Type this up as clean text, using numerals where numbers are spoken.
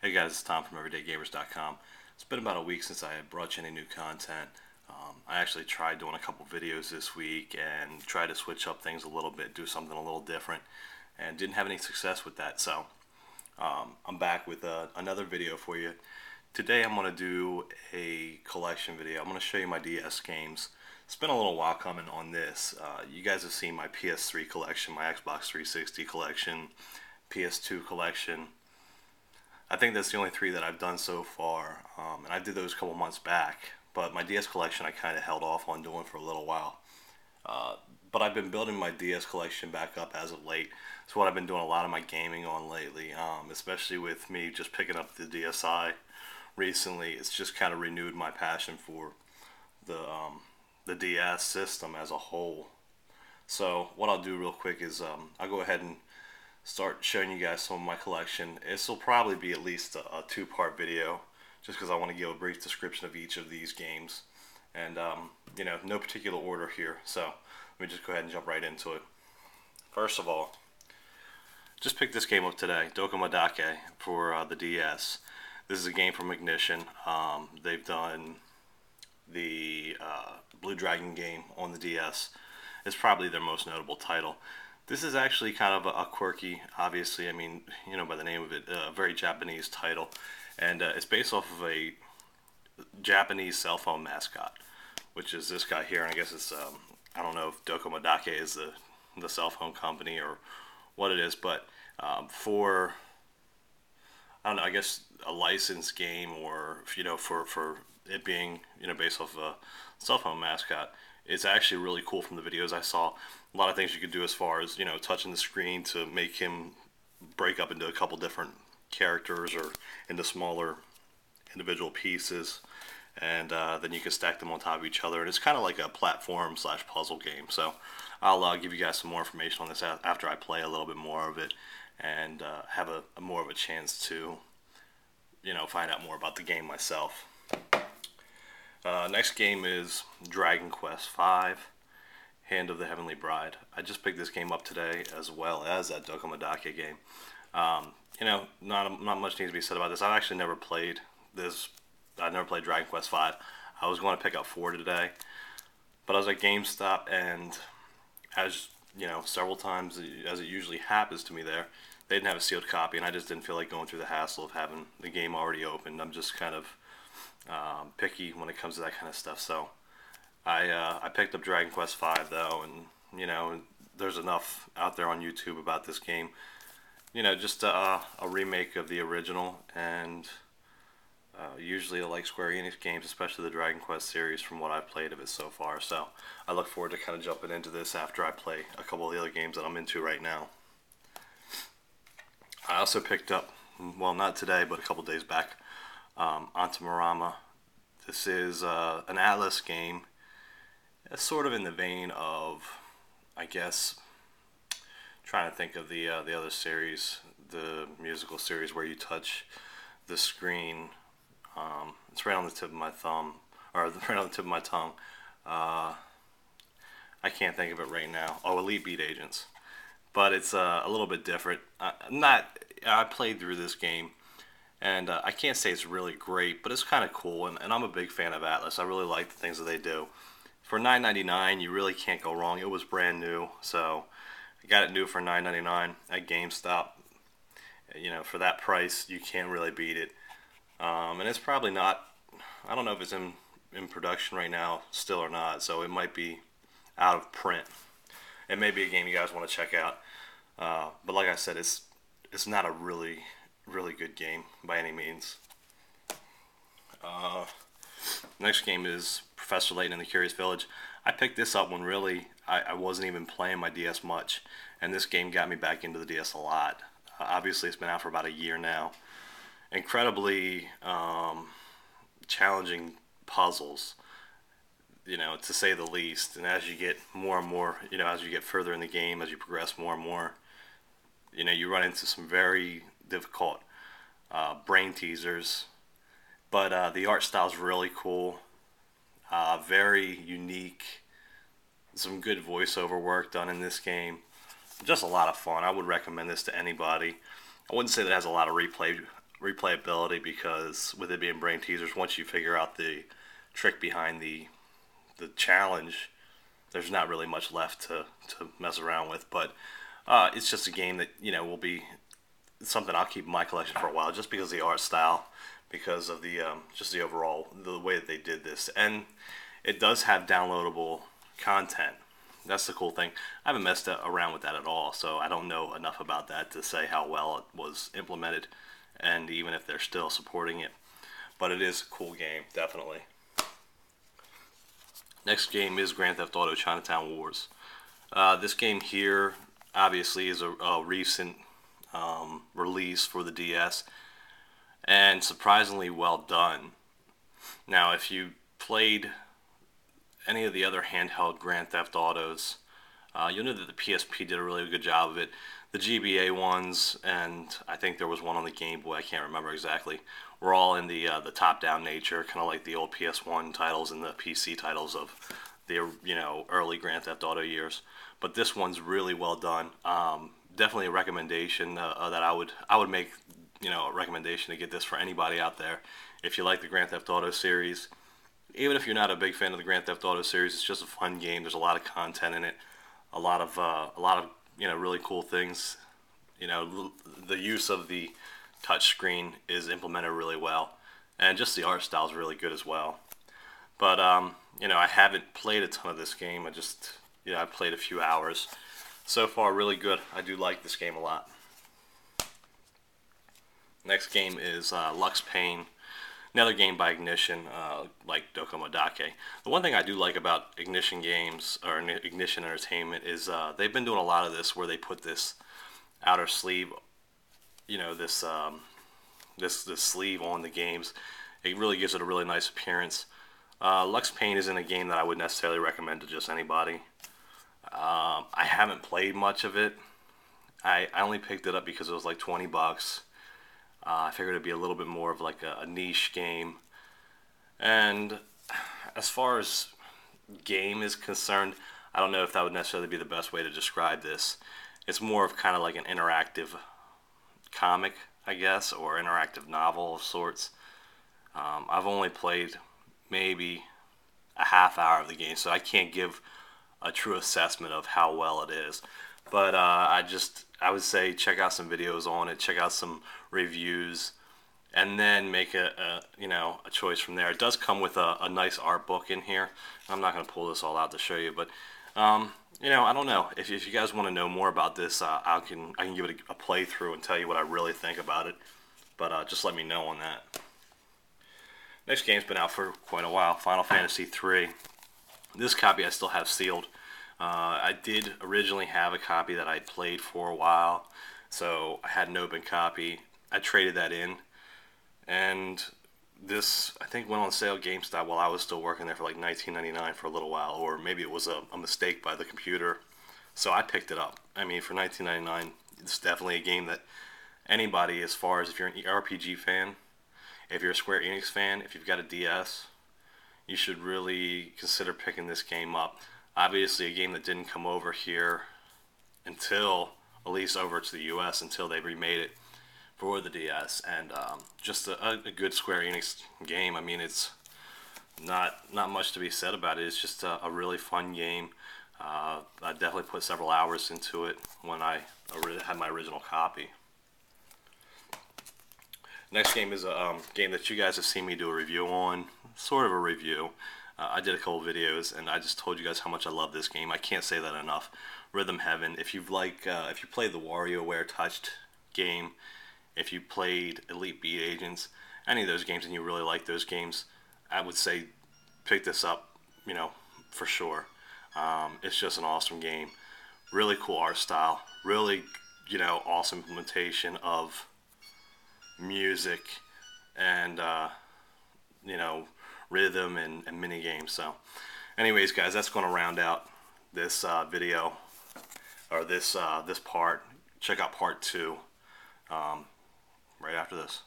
Hey guys, it's Tom from EverydayGamers.com. It's been about a week since I brought you any new content. I actually tried doing a couple videos this week and tried to switch up things a little bit, do something a little different, and didn't have any success with that. So I'm back with another video for you. Today I'm going to do a collection video. I'm going to show you my DS games. It's been a little while coming on this. You guys have seen my PS3 collection, my Xbox 360 collection, PS2 collection. I think that's the only three that I've done so far, and I did those a couple months back, but my DS collection I kind of held off on doing for a little while. But I've been building my DS collection back up as of late. It's what I've been doing a lot of my gaming on lately, especially with me just picking up the DSi recently. It's just kind of renewed my passion for the DS system as a whole. So what I'll do real quick is I'll go ahead and start showing you guys some of my collection. This will probably be at least a two-part video, just because I want to give a brief description of each of these games, and you know, no particular order here. So let me just go ahead and jump right into it. First of all, just picked this game up today, Dhokha Medaka for the DS. This is a game from Ignition. They've done the Blue Dragon game on the DS. It's probably their most notable title. This is actually kind of a quirky, obviously, I mean, you know, by the name of it, a very Japanese title. And it's based off of a Japanese cell phone mascot, which is this guy here. And I guess it's, I don't know if Dhokha Medaka is the cell phone company or what it is, but for, I don't know, I guess a licensed game, or, you know, for it being, you know, based off of a cell phone mascot, it's actually really cool from the videos I saw. A lot of things you could do as far as, you know, touching the screen to make him break up into a couple different characters or into smaller individual pieces, and then you can stack them on top of each other, and it's kind of like a platform slash puzzle game. So I'll give you guys some more information on this after I play a little bit more of it and have a more of a chance to, you know, find out more about the game myself. Next game is Dragon Quest V, Hand of the Heavenly Bride. I just picked this game up today, as well as that Dhokha Medaka game. You know, not much needs to be said about this. I've actually never played this. I've never played Dragon Quest V. I was going to pick up 4 today, but I was at GameStop, and as you know, several times, as it usually happens to me there, they didn't have a sealed copy, and I just didn't feel like going through the hassle of having the game already opened. I'm just kind of picky when it comes to that kind of stuff. So I picked up Dragon Quest V though, and you know, there's enough out there on YouTube about this game. You know, just a remake of the original, and usually I like Square Enix games, especially the Dragon Quest series, from what I've played of it so far. So I look forward to kind of jumping into this after I play a couple of the other games that I'm into right now. I also picked up, well, not today, but a couple days back, Antamarama. This is an Atlas game. It's sort of in the vein of, I guess, trying to think of the other series, the musical series where you touch the screen. It's right on the tip of my thumb, or right on the tip of my tongue. I can't think of it right now. Oh, Elite Beat Agents. But it's a little bit different. I played through this game, and I can't say it's really great, but it's kind of cool, and I'm a big fan of Atlas. I really like the things that they do. For $9.99, you really can't go wrong. It was brand new, so I got it new for $9.99 at GameStop. You know, for that price, you can't really beat it. And it's probably not, I don't know if it's in production right now still or not, so it might be out of print. It may be a game you guys want to check out. But like I said, it's not a really good game by any means. Next game is Professor Layton and the Curious Village. I picked this up when really I wasn't even playing my DS much, and this game got me back into the DS a lot. Obviously, it's been out for about a year now. Incredibly challenging puzzles, you know, to say the least. And as you get more and more, you know, as you get further in the game, as you progress more and more, you know, you run into some very difficult brain teasers. But the art style is really cool, very unique. Some good voiceover work done in this game. Just a lot of fun. I would recommend this to anybody. I wouldn't say that it has a lot of replayability, because with it being brain teasers, once you figure out the trick behind the challenge, there's not really much left to mess around with. But it's just a game that, you know, will be something I'll keep in my collection for a while, just because of the art style, because of the just the overall, the way that they did this. And it does have downloadable content. That's the cool thing. I haven't messed around with that at all, so I don't know enough about that to say how well it was implemented, and even if they're still supporting it. But it is a cool game, definitely. Next game is Grand Theft Auto Chinatown Wars. This game here obviously is a recent release for the DS, and surprisingly well done. Now, if you played any of the other handheld Grand Theft Autos, you'll know that the PSP did a really good job of it. The GBA ones, and I think there was one on the Game Boy, I can't remember exactly, were all in the top-down nature, kind of like the old PS1 titles and the PC titles of the, you know, early Grand Theft Auto years. But this one's really well done. Definitely a recommendation that I would make, you know, a recommendation to get this for anybody out there. If you like the Grand Theft Auto series, even if you're not a big fan of the Grand Theft Auto series, it's just a fun game. There's a lot of content in it, a lot of you know, really cool things. You know, the use of the touch screen is implemented really well, and just the art style is really good as well. But you know, I haven't played a ton of this game. I played a few hours. So far, really good. I do like this game a lot. Next game is Lux Pain. Another game by Ignition, like Dhokha Medaka. The one thing I do like about Ignition games, or Ignition Entertainment, is they've been doing a lot of this where they put this outer sleeve, you know, this sleeve on the games. It really gives it a really nice appearance. Lux Pain isn't a game that I would necessarily recommend to just anybody. I haven't played much of it. I only picked it up because it was like 20 bucks. I figured it'd be a little bit more of like a niche game. And as far as game is concerned, I don't know if that would necessarily be the best way to describe this. It's more of kind of like an interactive comic, I guess, or interactive novel of sorts. I've only played maybe a half hour of the game, so I can't give a true assessment of how well it is. But I would say check out some videos on it, check out some reviews, and then make a choice from there. It does come with a nice art book in here. I'm not going to pull this all out to show you, but you know, I don't know if you guys want to know more about this. I can give it a playthrough and tell you what I really think about it. But just let me know on that. Next game's been out for quite a while. Final Fantasy III. This copy I still have sealed. I did originally have a copy that I played for a while, so I had an open copy. I traded that in, and this, I think, went on sale at GameStop while I was still working there for like $19.99 for a little while, or maybe it was a mistake by the computer, so I picked it up. I mean, for $19.99, it's definitely a game that anybody, as far as if you're an RPG fan, if you're a Square Enix fan, if you've got a DS, you should really consider picking this game up. Obviously, a game that didn't come over here until, at least over to the US, until they remade it for the DS. And just a good Square Enix game. I mean, it's not much to be said about it. It's just a really fun game. I definitely put several hours into it when I had my original copy. Next game is a game that you guys have seen me do a review on, sort of a review. I did a couple videos, and I just told you guys how much I love this game. I can't say that enough. Rhythm Heaven. If you played the WarioWare Touched game, if you played Elite Beat Agents, any of those games, and you really like those games, I would say pick this up, you know, for sure. It's just an awesome game. Really cool art style. Really, you know, awesome implementation of music and you know, rhythm and mini games. So anyways, guys, that's going to round out this video, or this part. Check out part 2 right after this.